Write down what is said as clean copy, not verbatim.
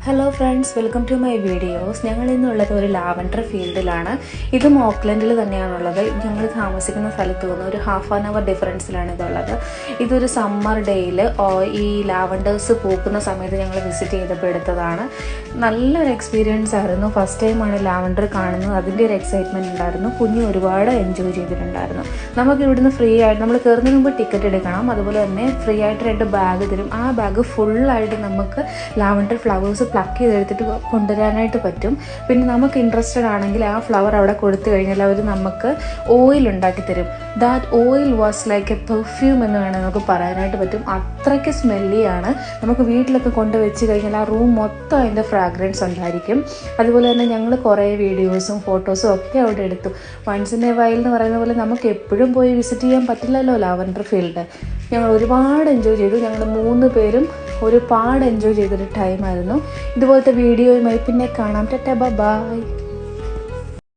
Hello friends, welcome to my videos. ഞങ്ങൾ ഇന്നുള്ളത് ഒരു ലാവൻഡർ ഫീൽഡിലാണ്. ഇതും ഓക്ലൻഡിൽ തന്നെയാണുള്ളത്. ഞങ്ങൾ താമസിക്കുന്ന സ്ഥലത്ത് നിന്ന് ഒരു ½ ഡിഫറൻസിലാണ് ഇതുള്ളത്. ഇതൊരു സമ്മർ ഡേയിൽ ഈ ലാവൻഡേഴ്സ് പൂക്കുന്ന സമയത്ത് ഞങ്ങൾ വിസിറ്റ് ചെയ്തപ്പോൾ എടുത്തതാണ്. നല്ലൊരു എക്സ്പീരിയൻസ് ആയിരുന്നു. ഫസ്റ്റ് ടൈമാണ് ലാവൻഡർ കാണുന്നത്. അതിൻ്റെ ഒരു എക്സൈറ്റ്മെൻറ്റ് ഉണ്ടായിരുന്നു. കുഞ്ഞ് ഒരുപാട് എൻജോയ് ചെയ്തിട്ടുണ്ടായിരുന്നു. നമുക്ക് ഇവിടുന്ന് ഫ്രീ ആയിട്ട്, നമ്മൾ കയറുന്നതിന് മുമ്പ് ടിക്കറ്റ് എടുക്കണം. അതുപോലെ തന്നെ ഫ്രീ ആയിട്ട് 2 ബാഗ് തരും. ആ ബാഗ് ഫുള്ളായിട്ട് നമുക്ക് ലാവൻഡർ ഫ്ലവേഴ്സ് പ്ലക്ക് ചെയ്തെടുത്തിട്ട് കൊണ്ടുവരാനായിട്ട് പറ്റും. പിന്നെ നമുക്ക് ഇൻട്രസ്റ്റഡ് ആണെങ്കിൽ ആ ഫ്ലവർ അവിടെ കൊടുത്തു കഴിഞ്ഞാൽ അവർ നമുക്ക് ഓയിൽ ഉണ്ടാക്കി തരും. That oil was like A perfume എന്ന് വേണമെങ്കിൽ നമുക്ക് പറയാനായിട്ട് പറ്റും. അത്രയ്ക്ക് സ്മെല്ലിയാണ്. നമുക്ക് വീട്ടിലൊക്കെ കൊണ്ടുവച്ച് കഴിഞ്ഞാൽ ആ റൂം മൊത്തം അതിൻ്റെ ഫ്രാഗ്രൻസ് ഉണ്ടായിരിക്കും. അതുപോലെ തന്നെ ഞങ്ങൾ കുറേ വീഡിയോസും ഫോട്ടോസും ഒക്കെ അവിടെ എടുത്തു. വൺസ് ഇൻ എ വൈൽ എന്ന് പറയുന്ന പോലെ നമുക്ക് എപ്പോഴും പോയി വിസിറ്റ് ചെയ്യാൻ പറ്റില്ലല്ലോ ലാവൻഡർ ഫീൽഡ്. ഞങ്ങൾ ഒരുപാട് എൻജോയ് ചെയ്തു. ഞങ്ങൾ 3 പേരും ഒരുപാട് എൻജോയ് ചെയ്തൊരു ടൈമായിരുന്നു. ഇതുപോലത്തെ വീഡിയോയുമായി പിന്നെ കാണാം. ടാറ്റാ, ബൈ.